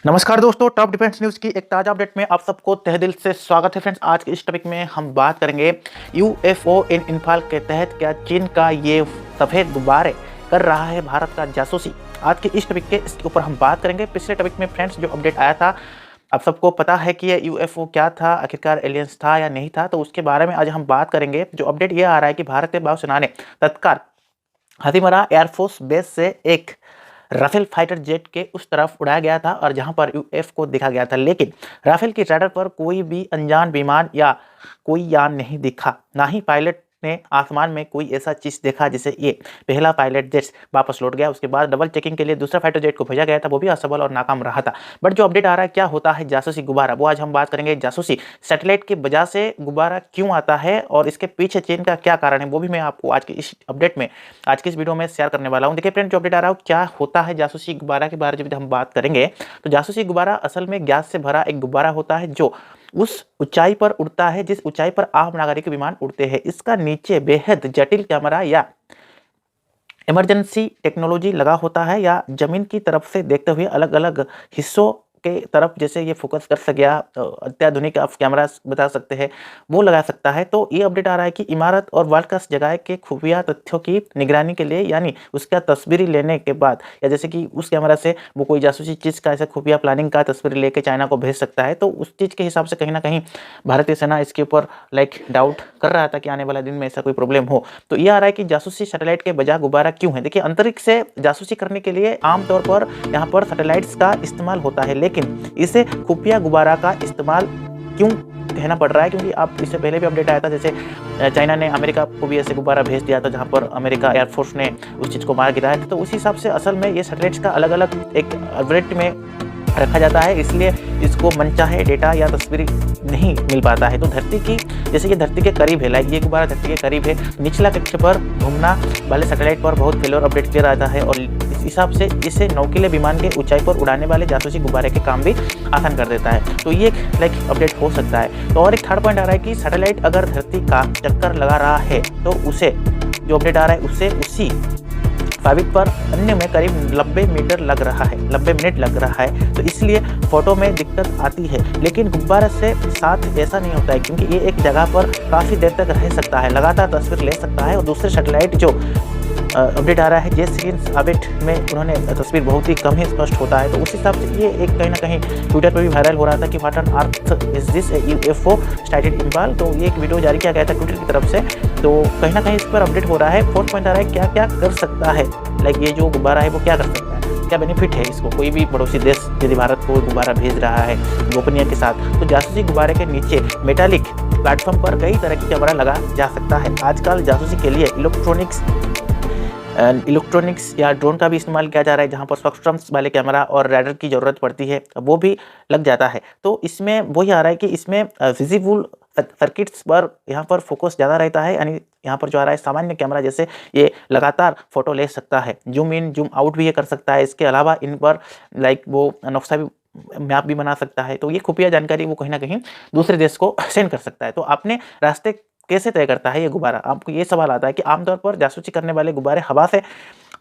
नमस्कार दोस्तों, top defence news की एक ताज़ा अपडेट में आप सबको तहे दिल से स्वागत है। फ्रेंड्स, आज के इस टॉपिक में हम बात करेंगे यूएफओ इन इन्फाल के तहत क्या चीन का ये सफ़ेद गुब्बारे कर रहा है भारत का जासूसी। आज के इस टॉपिक के इसके ऊपर हम बात करेंगे। पिछले टॉपिक में फ्रेंड्स जो अपडेट आया था, आप सबको पता है कि ये यूएफओ क्या था, आखिरकार एलियंस था या नहीं था, तो उसके बारे में आज हम बात करेंगे। जो अपडेट ये आ रहा है कि भारतीय वायुसेना ने तत्काल हाथीमरा एयरफोर्स बेस से एक राफेल फाइटर जेट के उस तरफ उड़ाया गया था और जहां पर यूएफ को देखा गया था, लेकिन राफेल की रडार पर कोई भी अनजान विमान या कोई यान नहीं दिखा। ना ही पायलट ने आसमान में कोई ऐसा चीज देखा जिसे ये पहला पायलट जेट वापस लौट गया। उसके बाद डबल चेकिंग के लिए दूसरा फाइटर जेट को भेजा गया था, वो भी असफल और नाकाम रहा था। बट जो अपडेट आ रहा है, क्या होता है जासूसी गुब्बारा, वो आज हम बात करेंगे। जासूसी सैटेलाइट की वजह से गुब्बारा क्यों आता है और इसके पीछे चीन का क्या कारण है, वो भी मैं आपको आज के इस अपडेट में, आज की इस वीडियो में शेयर करने वाला हूँ। देखिए फ्रेंड, जो अपडेट आ रहा है क्या होता है जासूसी गुब्बारा के बारे में जब हम बात करेंगे, तो जासूसी गुब्बारा असल में गैस से भरा एक गुब्बारा होता है जो उस ऊंचाई पर उड़ता है जिस ऊंचाई पर आम नागरिक विमान उड़ते हैं। इसका नीचे बेहद जटिल कैमरा या इमरजेंसी टेक्नोलॉजी लगा होता है या जमीन की तरफ से देखते हुए अलग अलग हिस्सों के तरफ जैसे ये फोकस कर सके, अत्याधुनिक आप कैमरा बता सकते हैं, वो लगा सकता है। तो ये अपडेट आ रहा है कि इमारत और वर्ल्ड क्लास जगह के खुफिया तथ्यों की निगरानी के लिए, यानी उसका तस्वीरी लेने के बाद, या जैसे कि उस कैमरा से वो कोई जासूसी चीज़ का ऐसा खुफिया प्लानिंग का तस्वीर लेके चाइना को भेज सकता है। तो उस चीज़ के हिसाब से कहीं ना कहीं भारतीय सेना इसके ऊपर डाउट कर रहा था कि आने वाला दिन में ऐसा कोई प्रॉब्लम हो। तो ये आ रहा है कि जासूसी सैटेलाइट के बजाय गुब्बारा क्यों है। देखिए, अंतरिक्ष से जासूसी करने के लिए आमतौर पर यहाँ पर सैटेलाइट्स का इस्तेमाल होता है, लेकिन इसे खुफिया गुब्बारा का इस्तेमाल क्यों कहना पड़ रहा है, क्योंकि आप इससे पहले भी अपडेट आया था, जैसे चाइना ने अमेरिका को भी ऐसे गुब्बारा भेज दिया था जहां पर अमेरिका एयरफोर्स ने उस चीज़ को मार गिराया था। तो उस हिसाब से असल में ये सैटेलाइट्स का अलग अलग एक ऑर्बिट में रखा जाता है, इसलिए इसको मनचाहे डेटा या तस्वीर नहीं मिल पाता है। तो धरती की, जैसे कि धरती के करीब है, ये गुब्बारा धरती के करीब है, निचला कक्ष पर घूमना वाले सैटेलाइट पर बहुत फेलोर अपडेट किया जाता है और इस हिसाब से इसे नौकीले विमान के ऊंचाई पर उड़ाने वाले जासूसी गुब्बारे के काम भी आसान कर देता है। तो ये एक अपडेट हो सकता है। तो और एक थर्ड पॉइंट आ रहा है कि सैटेलाइट अगर धरती का चक्कर लगा रहा है तो उसे, जो अपडेट आ रहा है उससे उसी साबित पर अन्य में करीब 90 मीटर लग रहा है, 90 मिनट लग रहा है, तो इसलिए फोटो में दिक्कत आती है। लेकिन गुब्बारे से साथ ऐसा नहीं होता है, क्योंकि ये एक जगह पर काफ़ी देर तक रह सकता है, लगातार तस्वीर ले सकता है। और दूसरे सैटेलाइट जो अपडेट आ रहा है जे सीरीज अपडेट में, उन्होंने तस्वीर बहुत ही कम ही स्पष्ट होता है। तो उस हिसाब से ये एक कहीं ना कहीं ट्विटर पर भी वायरल हो रहा था कि what on earth is this UFO started Imphal. तो ये एक वीडियो जारी किया गया था ट्विटर की तरफ से, तो कहीं ना कहीं इस पर अपडेट हो रहा है। फोर्थ पॉइंट आ रहा है क्या क्या कर सकता है, ये जो गुब्बारा है वो क्या कर सकता है, क्या बेनिफिट है इसको। कोई भी पड़ोसी देश यदि भारत को गुब्बारा भेज रहा है गोपनीय के साथ, तो जासूसी गुब्बारे के नीचे मेटालिक प्लेटफॉर्म पर कई तरह की कैमरा लगा जा सकता है। आजकल जासूसी के लिए इलेक्ट्रॉनिक्स या ड्रोन का भी इस्तेमाल किया जा रहा है, जहां पर स्पेक्ट्रम्स वाले कैमरा और रडार की ज़रूरत पड़ती है, वो भी लग जाता है। तो इसमें वही आ रहा है कि इसमें विजिबल सर्किट्स पर यहाँ पर फोकस ज़्यादा रहता है, यानी यहाँ पर जो आ रहा है सामान्य कैमरा जैसे ये लगातार फोटो ले सकता है, जूम इन जूम आउट भी ये कर सकता है। इसके अलावा इन पर वो नक्शा भी, मैप भी बना सकता है। तो ये खुफिया जानकारी वो कहीं ना कहीं दूसरे देश को सेंड कर सकता है। तो आपने रास्ते कैसे तय करता है ये गुब्बारा, आपको ये सवाल आता है कि आमतौर पर जासूसी करने वाले गुब्बारे हवा से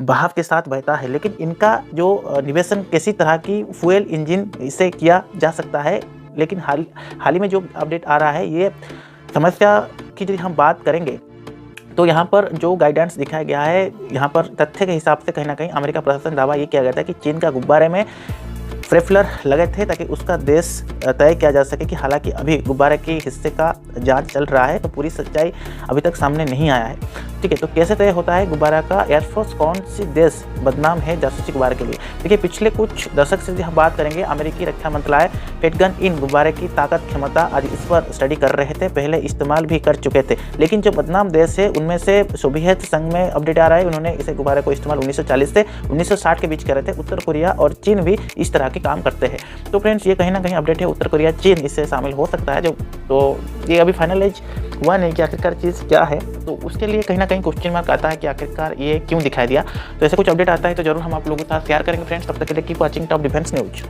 बहाव के साथ बहता है, लेकिन इनका जो निवेशन किसी तरह की फ्यूल इंजन से किया जा सकता है। लेकिन हाल ही में जो अपडेट आ रहा है, ये समस्या की यदि हम बात करेंगे तो यहाँ पर जो गाइडेंस दिखाया गया है, यहाँ पर तथ्य के हिसाब से कहीं ना कहीं अमेरिका प्रशासन दावा ये किया गया था कि चीन का गुब्बारे में फ्रेफलर लगे थे ताकि उसका देश तय किया जा सके कि हालांकि अभी गुब्बारे के हिस्से का जांच चल रहा है, तो पूरी सच्चाई अभी तक सामने नहीं आया है। ठीक है, तो कैसे तय होता है गुब्बारा का, एयरफोर्स कौन सी देश बदनाम है जासूसी गुब्बारे के लिए। देखिए, पिछले कुछ दशक से हम बात करेंगे, अमेरिकी रक्षा मंत्रालय पेंटागन इन गुब्बारे की ताकत क्षमता आदि इस पर स्टडी कर रहे थे, पहले इस्तेमाल भी कर चुके थे। लेकिन जो बदनाम देश है उनमें से सोवियत संघ में अपडेट आ रहा है, उन्होंने इसे गुब्बारे को इस्तेमाल 1940 से 1960 के बीच कर रहे थे। उत्तर कोरिया और चीन भी इस तरह के काम करते हैं। तो फ्रेंड्स, ये कहीं ना कहीं अपडेट है, उत्तर कोरिया चीन इससे शामिल हो सकता है। जो तो ये अभी फाइनलाइज हुआ नहीं कि आखिरकार चीज़ क्या है, तो उसके लिए कहीं ना कहीं क्वेश्चन मार्क आता है कि आखिरकार ये क्यों दिखाई दिया। तो ऐसे कुछ अपडेट आता है तो जरूर हम आप लोगों के साथ शेयर करेंगे फ्रेंड्स। तब तक के लिए keep watching top defence news.